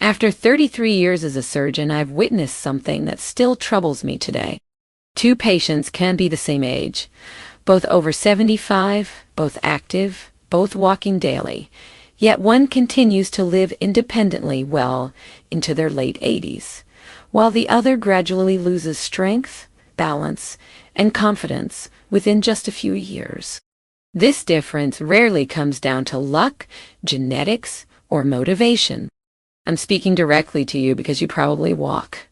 After 33 years as a surgeon, I've witnessed something that still troubles me today. Two patients can be the same age, both over 75, both active, both walking daily, yet one continues to live independently well into their late 80s, while the other gradually loses strength, balance, and confidence within just a few years. This difference rarely comes down to luck, genetics, or motivation. I'm speaking directly to you because you probably walk.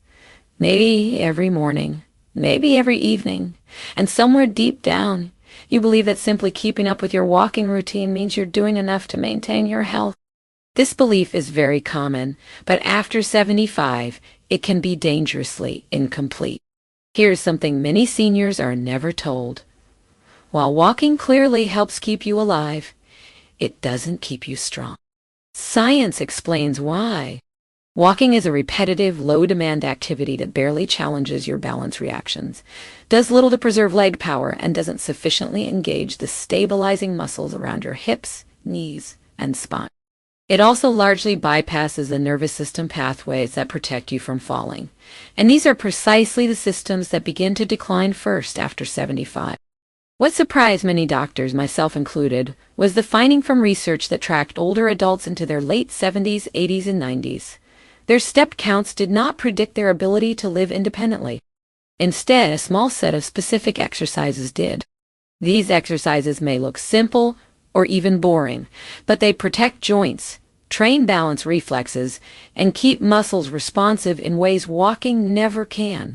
Maybe every morning, maybe every evening, and somewhere deep down, you believe that simply keeping up with your walking routine means you're doing enough to maintain your health. This belief is very common, but after 75, it can be dangerously incomplete. Here's something many seniors are never told. While walking clearly helps keep you alive, it doesn't keep you strong. Science explains why. Walking is a repetitive, low-demand activity that barely challenges your balance reactions, does little to preserve leg power, and doesn't sufficiently engage the stabilizing muscles around your hips, knees, and spine. It also largely bypasses the nervous system pathways that protect you from falling, and these are precisely the systems that begin to decline first after 75. What surprised many doctors, myself included, was the finding from research that tracked older adults into their late 70s, 80s, and 90s. Their step counts did not predict their ability to live independently. Instead, a small set of specific exercises did. These exercises may look simple or even boring, but they protect joints, train balance reflexes, and keep muscles responsive in ways walking never can.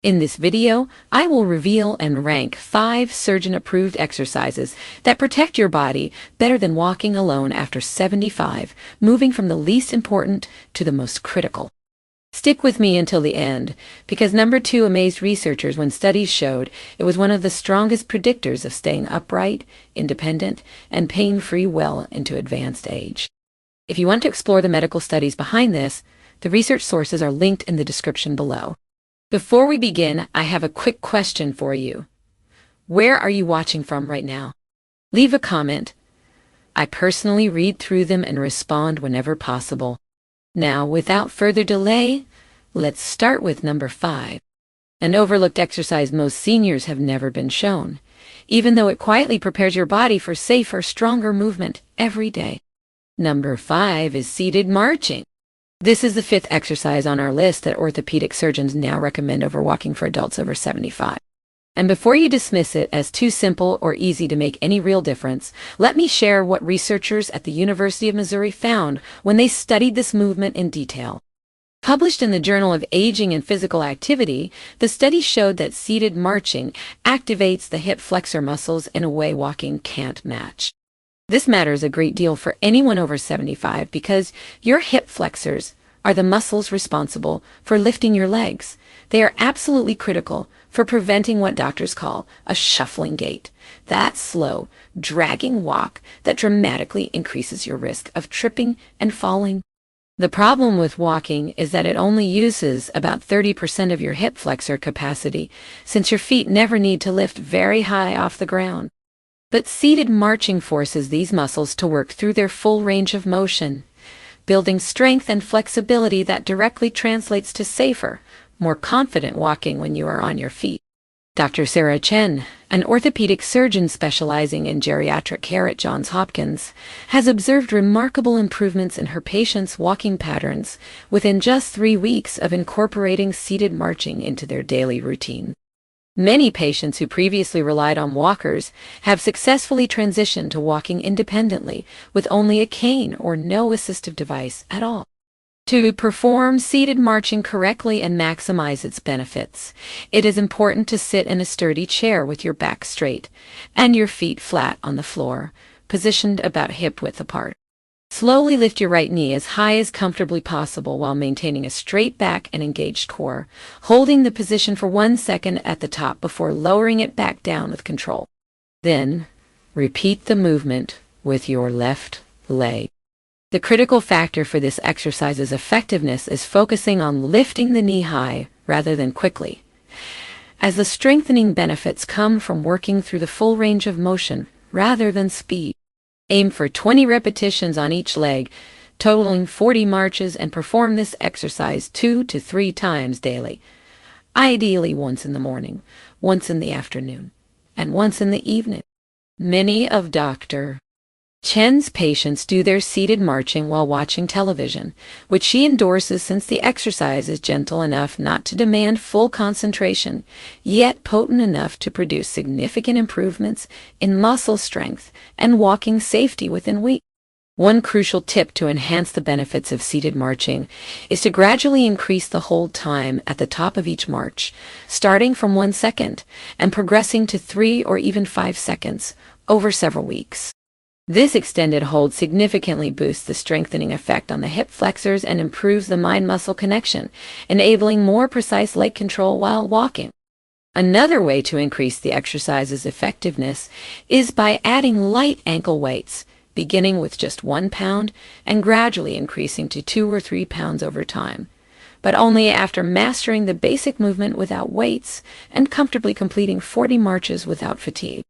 In this video, I will reveal and rank 5 surgeon-approved exercises that protect your body better than walking alone after 75, moving from the least important to the most critical. Stick with me until the end, because number 2 amazed researchers when studies showed it was one of the strongest predictors of staying upright, independent, and pain-free well into advanced age. If you want to explore the medical studies behind this, the research sources are linked in the description below. Before we begin, I have a quick question for you. Where are you watching from right now? Leave a comment. I personally read through them and respond whenever possible. Now, without further delay, let's start with number 5. An overlooked exercise most seniors have never been shown, even though it quietly prepares your body for safer, stronger movement every day. Number 5 is seated marching. This is the 5th exercise on our list that orthopedic surgeons now recommend over walking for adults over 75. And before you dismiss it as too simple or easy to make any real difference, let me share what researchers at the University of Missouri found when they studied this movement in detail. Published in the Journal of Aging and Physical Activity, the study showed that seated marching activates the hip flexor muscles in a way walking can't match. This matters a great deal for anyone over 75 because your hip flexors are the muscles responsible for lifting your legs. They are absolutely critical for preventing what doctors call a shuffling gait, that slow, dragging walk that dramatically increases your risk of tripping and falling. The problem with walking is that it only uses about 30% of your hip flexor capacity, since your feet never need to lift very high off the ground. But seated marching forces these muscles to work through their full range of motion, building strength and flexibility that directly translates to safer, more confident walking when you are on your feet. Dr. Sarah Chen, an orthopedic surgeon specializing in geriatric care at Johns Hopkins, has observed remarkable improvements in her patients' walking patterns within just 3 weeks of incorporating seated marching into their daily routine. Many patients who previously relied on walkers have successfully transitioned to walking independently with only a cane or no assistive device at all. To perform seated marching correctly and maximize its benefits, it is important to sit in a sturdy chair with your back straight and your feet flat on the floor, positioned about hip width apart. Slowly lift your right knee as high as comfortably possible while maintaining a straight back and engaged core, holding the position for 1 second at the top before lowering it back down with control. Then, repeat the movement with your left leg. The critical factor for this exercise's effectiveness is focusing on lifting the knee high rather than quickly, as the strengthening benefits come from working through the full range of motion rather than speed. Aim for 20 repetitions on each leg totaling 40 marches, and perform this exercise 2 to 3 times daily, ideally once in the morning, once in the afternoon, and once in the evening. Many of Dr. Chen's patients do their seated marching while watching television, which she endorses since the exercise is gentle enough not to demand full concentration, yet potent enough to produce significant improvements in muscle strength and walking safety within weeks. One crucial tip to enhance the benefits of seated marching is to gradually increase the hold time at the top of each march, starting from 1 second and progressing to 3 or even 5 seconds over several weeks. This extended hold significantly boosts the strengthening effect on the hip flexors and improves the mind-muscle connection, enabling more precise leg control while walking. Another way to increase the exercise's effectiveness is by adding light ankle weights, beginning with just 1 pound and gradually increasing to 2 or 3 pounds over time, but only after mastering the basic movement without weights and comfortably completing 40 marches without fatigue.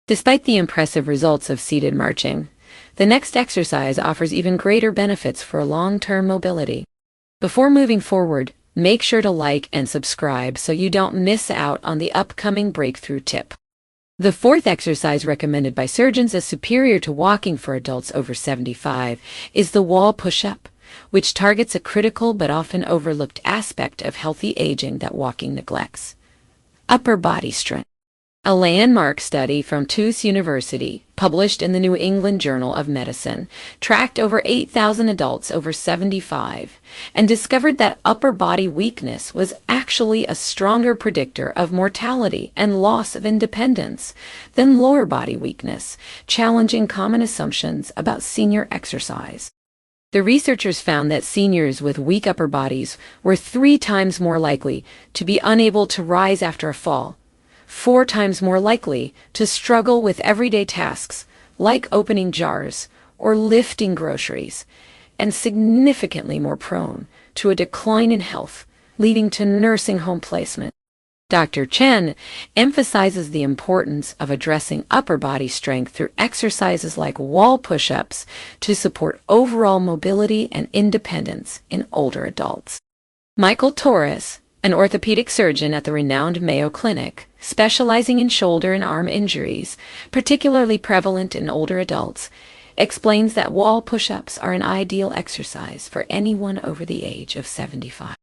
Despite the impressive results of seated marching, the next exercise offers even greater benefits for long-term mobility. Before moving forward, make sure to like and subscribe so you don't miss out on the upcoming breakthrough tip. The fourth exercise recommended by surgeons as superior to walking for adults over 75 is the wall push-up, which targets a critical but often overlooked aspect of healthy aging that walking neglects: upper body strength. A landmark study from Tufts University, published in the New England Journal of Medicine, tracked over 8,000 adults over 75 and discovered that upper body weakness was actually a stronger predictor of mortality and loss of independence than lower body weakness, challenging common assumptions about senior exercise. The researchers found that seniors with weak upper bodies were 3 times more likely to be unable to rise after a fall, 4 times more likely to struggle with everyday tasks like opening jars or lifting groceries, and significantly more prone to a decline in health, leading to nursing home placement. Dr. Chen emphasizes the importance of addressing upper body strength through exercises like wall push-ups to support overall mobility and independence in older adults. Michael Torres, an orthopedic surgeon at the renowned Mayo Clinic, specializing in shoulder and arm injuries, particularly prevalent in older adults, explains that wall push-ups are an ideal exercise for anyone over the age of 75.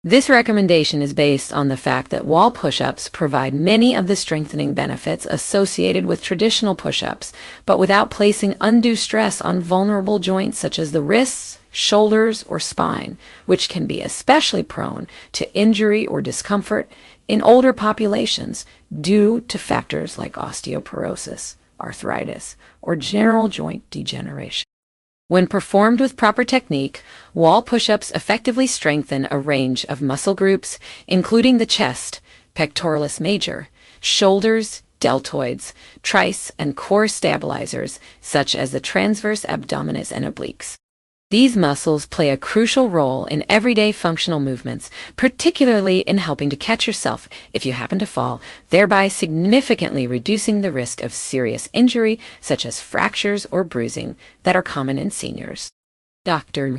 This recommendation is based on the fact that wall push-ups provide many of the strengthening benefits associated with traditional push-ups, but without placing undue stress on vulnerable joints such as the wrists, shoulders, or spine, which can be especially prone to injury or discomfort in older populations due to factors like osteoporosis, arthritis, or general joint degeneration. When performed with proper technique, wall push-ups effectively strengthen a range of muscle groups, including the chest, pectoralis major, shoulders, deltoids, trice, and core stabilizers, such as the transverse abdominis and obliques. These muscles play a crucial role in everyday functional movements, particularly in helping to catch yourself if you happen to fall, thereby significantly reducing the risk of serious injury, such as fractures or bruising, that are common in seniors. Dr.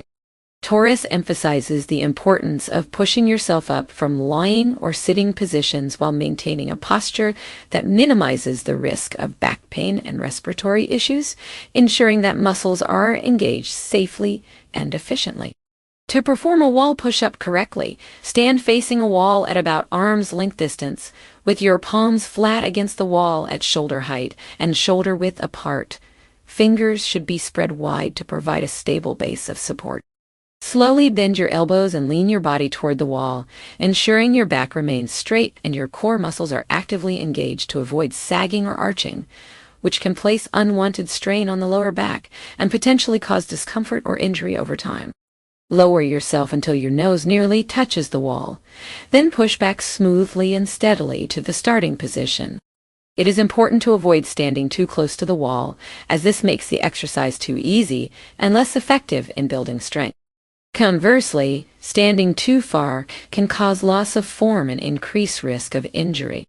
Torres emphasizes the importance of pushing yourself up from lying or sitting positions while maintaining a posture that minimizes the risk of back pain and respiratory issues, ensuring that muscles are engaged safely and efficiently. To perform a wall push-up correctly, stand facing a wall at about arm's length distance, with your palms flat against the wall at shoulder height and shoulder width apart. Fingers should be spread wide to provide a stable base of support. Slowly bend your elbows and lean your body toward the wall, ensuring your back remains straight and your core muscles are actively engaged to avoid sagging or arching, which can place unwanted strain on the lower back and potentially cause discomfort or injury over time. Lower yourself until your nose nearly touches the wall. Then push back smoothly and steadily to the starting position. It is important to avoid standing too close to the wall, as this makes the exercise too easy and less effective in building strength. Conversely, standing too far can cause loss of form and increase risk of injury.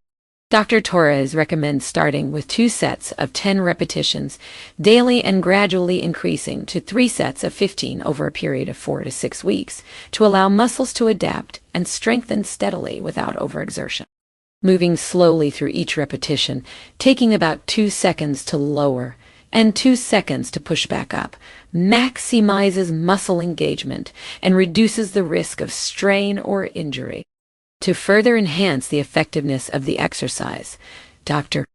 Dr. Torres recommends starting with 2 sets of 10 repetitions daily and gradually increasing to 3 sets of 15 over a period of 4 to 6 weeks to allow muscles to adapt and strengthen steadily without overexertion. Moving slowly through each repetition, taking about 2 seconds to lower and 2 seconds to push back up, maximizes muscle engagement and reduces the risk of strain or injury. To further enhance the effectiveness of the exercise, Dr.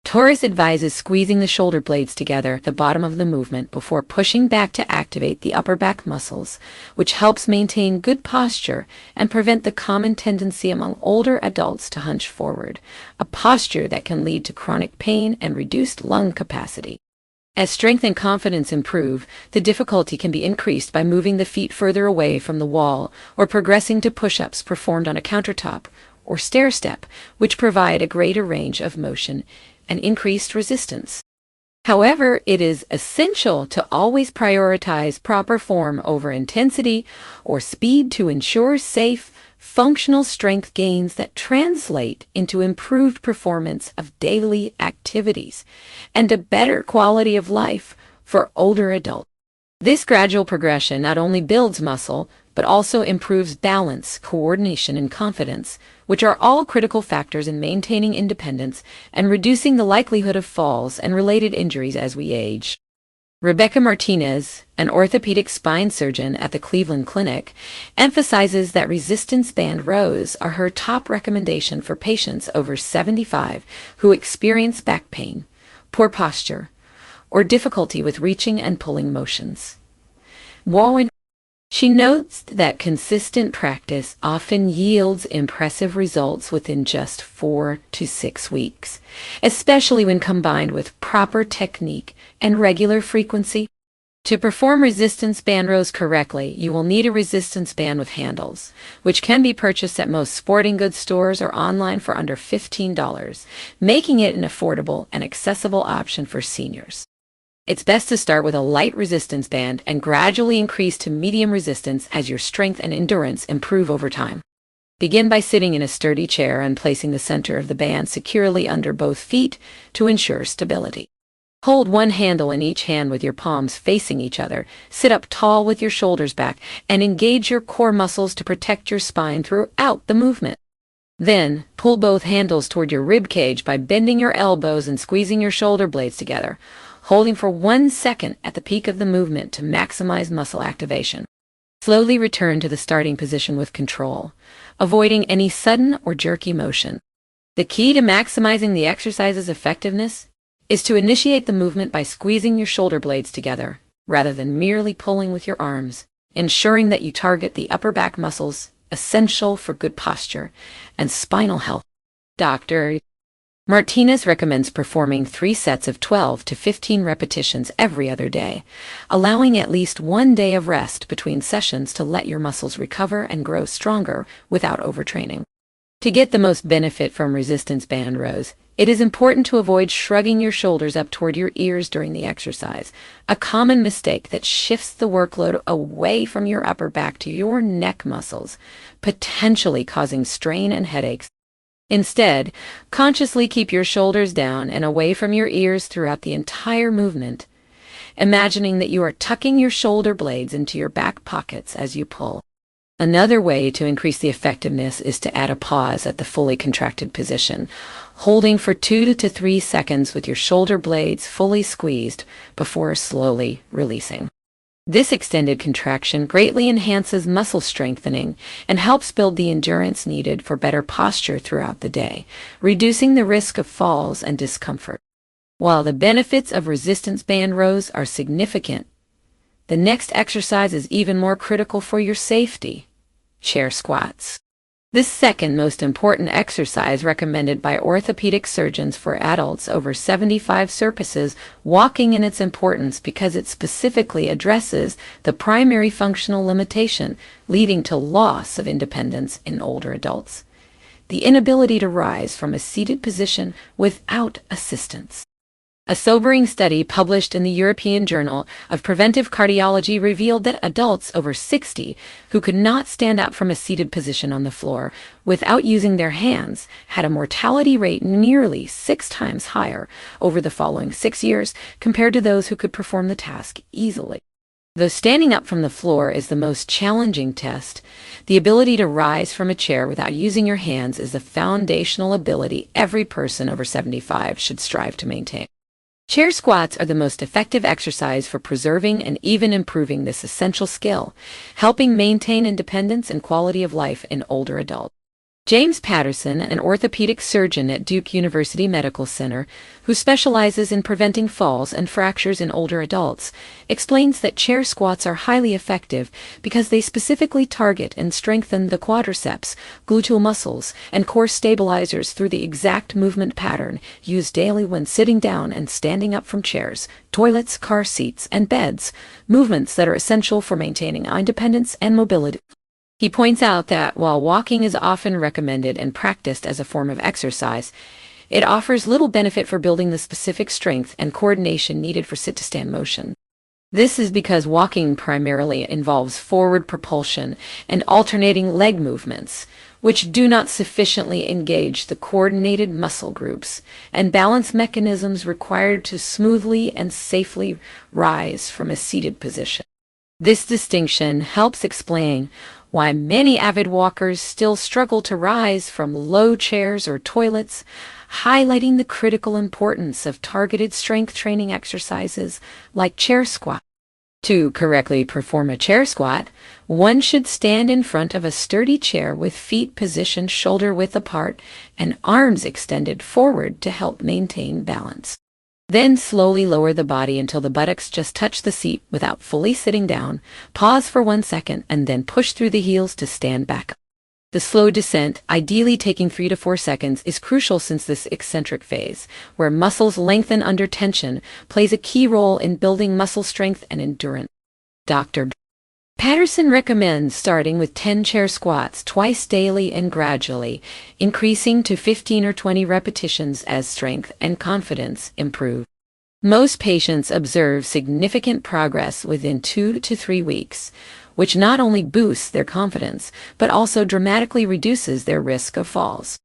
Torres advises squeezing the shoulder blades together at the bottom of the movement before pushing back to activate the upper back muscles, which helps maintain good posture and prevent the common tendency among older adults to hunch forward, a posture that can lead to chronic pain and reduced lung capacity. As strength and confidence improve, the difficulty can be increased by moving the feet further away from the wall or progressing to push-ups performed on a countertop or stair step, which provide a greater range of motion and increased resistance. However, it is essential to always prioritize proper form over intensity or speed to ensure safe, functional strength gains that translate into improved performance of daily activities and a better quality of life for older adults. This gradual progression not only builds muscle, but also improves balance, coordination, and confidence, which are all critical factors in maintaining independence and reducing the likelihood of falls and related injuries as we age. Rebecca Martinez, an orthopedic spine surgeon at the Cleveland Clinic, emphasizes that resistance band rows are her top recommendation for patients over 75 who experience back pain, poor posture, or difficulty with reaching and pulling motions. She notes that consistent practice often yields impressive results within just 4 to 6 weeks, especially when combined with proper technique and regular frequency. To perform resistance band rows correctly, you will need a resistance band with handles, which can be purchased at most sporting goods stores or online for under $15, making it an affordable and accessible option for seniors. It's best to start with a light resistance band and gradually increase to medium resistance as your strength and endurance improve over time. Begin by sitting in a sturdy chair and placing the center of the band securely under both feet to ensure stability. Hold one handle in each hand with your palms facing each other. Sit up tall with your shoulders back and engage your core muscles to protect your spine throughout the movement. Then, pull both handles toward your rib cage by bending your elbows and squeezing your shoulder blades together, holding for 1 second at the peak of the movement to maximize muscle activation. Slowly return to the starting position with control, avoiding any sudden or jerky motion. The key to maximizing the exercise's effectiveness is to initiate the movement by squeezing your shoulder blades together, rather than merely pulling with your arms, ensuring that you target the upper back muscles essential for good posture and spinal health. Dr. Martinez recommends performing 3 sets of 12 to 15 repetitions every other day, allowing at least 1 day of rest between sessions to let your muscles recover and grow stronger without overtraining. To get the most benefit from resistance band rows, it is important to avoid shrugging your shoulders up toward your ears during the exercise, a common mistake that shifts the workload away from your upper back to your neck muscles, potentially causing strain and headaches. Instead, consciously keep your shoulders down and away from your ears throughout the entire movement, imagining that you are tucking your shoulder blades into your back pockets as you pull. Another way to increase the effectiveness is to add a pause at the fully contracted position, holding for 2 to 3 seconds with your shoulder blades fully squeezed before slowly releasing. This extended contraction greatly enhances muscle strengthening and helps build the endurance needed for better posture throughout the day, reducing the risk of falls and discomfort. While the benefits of resistance band rows are significant, the next exercise is even more critical for your safety: chair squats. This second most important exercise recommended by orthopedic surgeons for adults over 75 surpasses walking in its importance because it specifically addresses the primary functional limitation leading to loss of independence in older adults: the inability to rise from a seated position without assistance. A sobering study published in the European Journal of Preventive Cardiology revealed that adults over 60 who could not stand up from a seated position on the floor without using their hands had a mortality rate nearly 6 times higher over the following 6 years compared to those who could perform the task easily. Though standing up from the floor is the most challenging test, the ability to rise from a chair without using your hands is the foundational ability every person over 75 should strive to maintain. Chair squats are the most effective exercise for preserving and even improving this essential skill, helping maintain independence and quality of life in older adults. James Patterson, an orthopedic surgeon at Duke University Medical Center, who specializes in preventing falls and fractures in older adults, explains that chair squats are highly effective because they specifically target and strengthen the quadriceps, gluteal muscles, and core stabilizers through the exact movement pattern used daily when sitting down and standing up from chairs, toilets, car seats, and beds, movements that are essential for maintaining independence and mobility. He points out that while walking is often recommended and practiced as a form of exercise, it offers little benefit for building the specific strength and coordination needed for sit-to-stand motion. This is because walking primarily involves forward propulsion and alternating leg movements, which do not sufficiently engage the coordinated muscle groups and balance mechanisms required to smoothly and safely rise from a seated position. This distinction helps explain why many avid walkers still struggle to rise from low chairs or toilets, highlighting the critical importance of targeted strength training exercises like chair squat. To correctly perform a chair squat, one should stand in front of a sturdy chair with feet positioned shoulder-width apart and arms extended forward to help maintain balance. Then slowly lower the body until the buttocks just touch the seat without fully sitting down. Pause for 1 second and then push through the heels to stand back up. The slow descent, ideally taking 3 to 4 seconds, is crucial since this eccentric phase, where muscles lengthen under tension, plays a key role in building muscle strength and endurance. Dr. Patterson recommends starting with 10 chair squats twice daily and gradually increasing to 15 or 20 repetitions as strength and confidence improve. Most patients observe significant progress within 2 to 3 weeks, which not only boosts their confidence, but also dramatically reduces their risk of falls.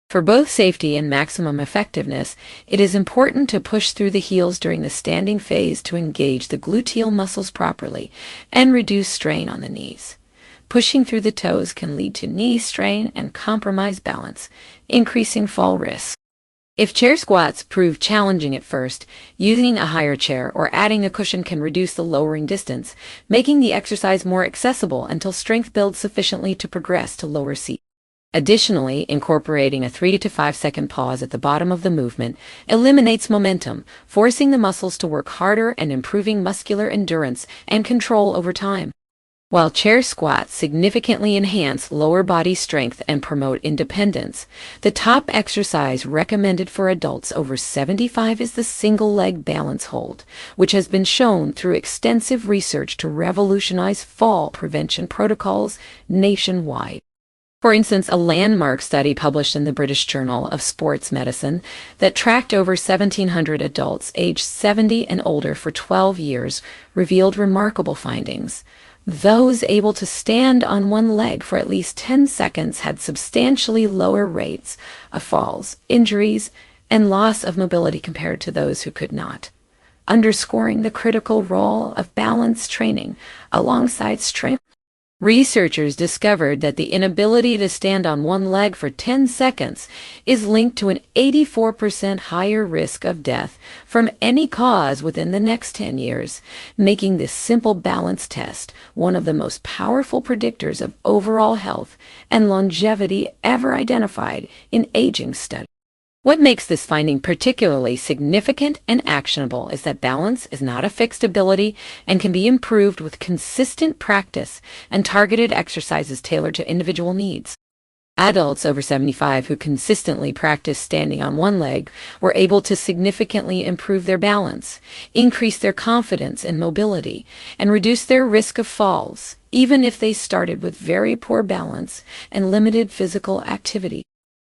For both safety and maximum effectiveness, it is important to push through the heels during the standing phase to engage the gluteal muscles properly and reduce strain on the knees. Pushing through the toes can lead to knee strain and compromise balance, increasing fall risk. If chair squats prove challenging at first, using a higher chair or adding a cushion can reduce the lowering distance, making the exercise more accessible until strength builds sufficiently to progress to lower seat. Additionally, incorporating a 3 to 5 second pause at the bottom of the movement eliminates momentum, forcing the muscles to work harder and improving muscular endurance and control over time. While chair squats significantly enhance lower body strength and promote independence, the top exercise recommended for adults over 75 is the single leg balance hold, which has been shown through extensive research to revolutionize fall prevention protocols nationwide. For instance, a landmark study published in the British Journal of Sports Medicine that tracked over 1,700 adults aged 70 and older for 12 years revealed remarkable findings. Those able to stand on one leg for at least 10 seconds had substantially lower rates of falls, injuries, and loss of mobility compared to those who could not, underscoring the critical role of balance training alongside strength. Researchers discovered that the inability to stand on one leg for 10 seconds is linked to an 84% higher risk of death from any cause within the next 10 years, making this simple balance test one of the most powerful predictors of overall health and longevity ever identified in aging studies. What makes this finding particularly significant and actionable is that balance is not a fixed ability and can be improved with consistent practice and targeted exercises tailored to individual needs. Adults over 75 who consistently practice standing on one leg were able to significantly improve their balance, increase their confidence and mobility, and reduce their risk of falls, even if they started with very poor balance and limited physical activity.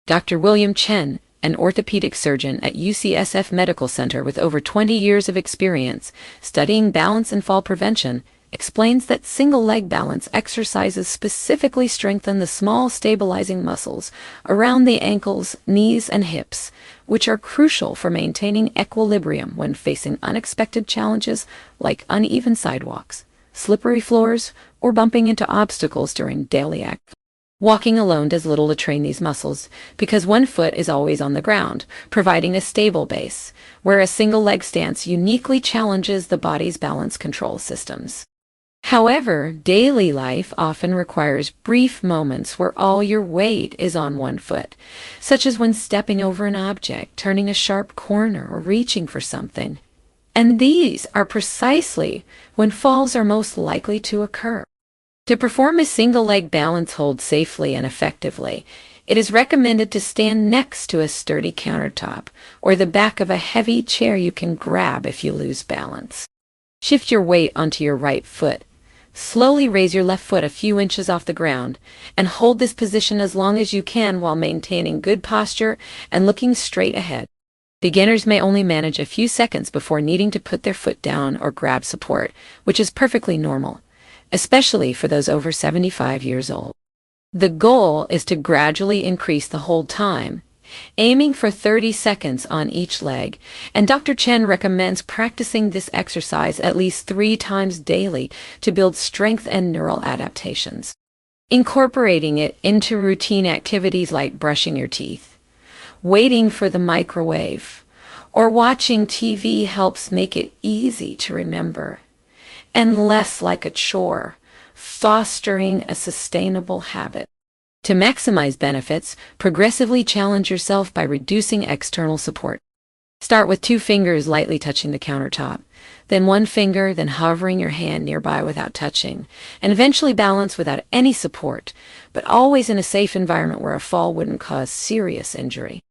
Dr. William Chen, an orthopedic surgeon at UCSF Medical Center with over 20 years of experience studying balance and fall prevention, explains that single-leg balance exercises specifically strengthen the small stabilizing muscles around the ankles, knees, and hips, which are crucial for maintaining equilibrium when facing unexpected challenges like uneven sidewalks, slippery floors, or bumping into obstacles during daily activity. Walking alone does little to train these muscles because one foot is always on the ground, providing a stable base, where a single leg stance uniquely challenges the body's balance control systems. However, daily life often requires brief moments where all your weight is on one foot, such as when stepping over an object, turning a sharp corner, or reaching for something. And these are precisely when falls are most likely to occur. To perform a single-leg balance hold safely and effectively, it is recommended to stand next to a sturdy countertop or the back of a heavy chair you can grab if you lose balance. Shift your weight onto your right foot. Slowly raise your left foot a few inches off the ground and hold this position as long as you can while maintaining good posture and looking straight ahead. Beginners may only manage a few seconds before needing to put their foot down or grab support, which is perfectly normal, especially for those over 75 years old. The goal is to gradually increase the hold time, aiming for 30 seconds on each leg, and Dr. Chen recommends practicing this exercise at least 3 times daily to build strength and neural adaptations. Incorporating it into routine activities like brushing your teeth, waiting for the microwave, or watching TV helps make it easy to remember and less like a chore, fostering a sustainable habit. To maximize benefits, progressively challenge yourself by reducing external support. Start with 2 fingers lightly touching the countertop, then 1 finger, then hovering your hand nearby without touching, and eventually balance without any support, but always in a safe environment where a fall wouldn't cause serious injury.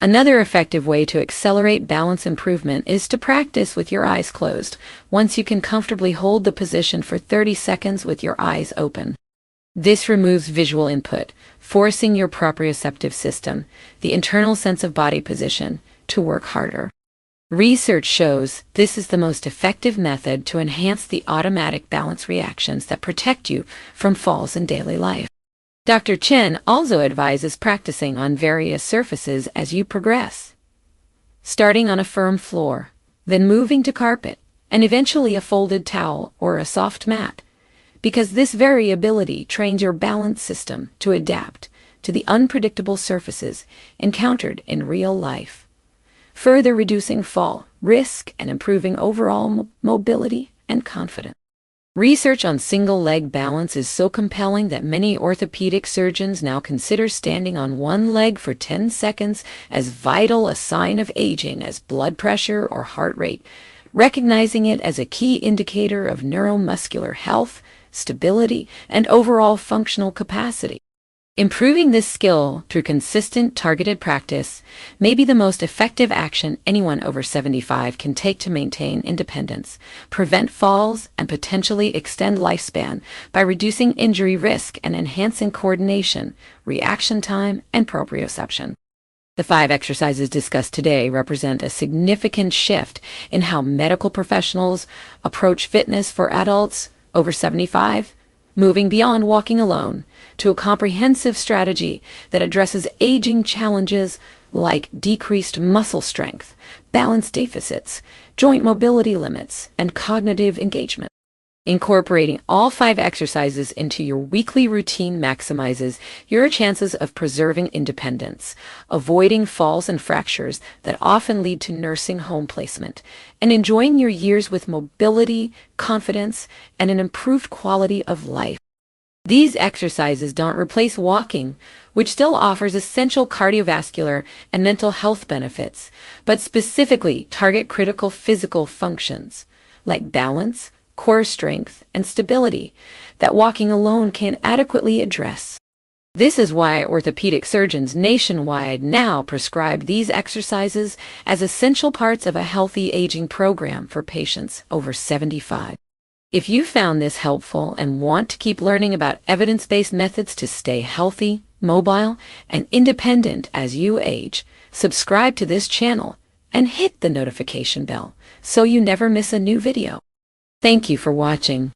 Another effective way to accelerate balance improvement is to practice with your eyes closed, once you can comfortably hold the position for 30 seconds with your eyes open. This removes visual input, forcing your proprioceptive system, the internal sense of body position, to work harder. Research shows this is the most effective method to enhance the automatic balance reactions that protect you from falls in daily life. Dr. Chen also advises practicing on various surfaces as you progress, starting on a firm floor, then moving to carpet, and eventually a folded towel or a soft mat, because this variability trains your balance system to adapt to the unpredictable surfaces encountered in real life, further reducing fall risk and improving overall mobility and confidence. Research on single-leg balance is so compelling that many orthopedic surgeons now consider standing on one leg for 10 seconds as vital a sign of aging as blood pressure or heart rate, recognizing it as a key indicator of neuromuscular health, stability, and overall functional capacity. Improving this skill through consistent, targeted practice may be the most effective action anyone over 75 can take to maintain independence, prevent falls, and potentially extend lifespan by reducing injury risk and enhancing coordination, reaction time, and proprioception. The 5 exercises discussed today represent a significant shift in how medical professionals approach fitness for adults over 75, moving beyond walking alone to a comprehensive strategy that addresses aging challenges like decreased muscle strength, balance deficits, joint mobility limits, and cognitive engagement. Incorporating all 5 exercises into your weekly routine maximizes your chances of preserving independence, avoiding falls and fractures that often lead to nursing home placement, and enjoying your years with mobility, confidence, and an improved quality of life. These exercises don't replace walking, which still offers essential cardiovascular and mental health benefits, but specifically target critical physical functions like balance, core strength, and stability that walking alone can't adequately address. This is why orthopedic surgeons nationwide now prescribe these exercises as essential parts of a healthy aging program for patients over 75. If you found this helpful and want to keep learning about evidence-based methods to stay healthy, mobile, and independent as you age. Subscribe to this channel and hit the notification bell so you never miss a new video. Thank you for watching.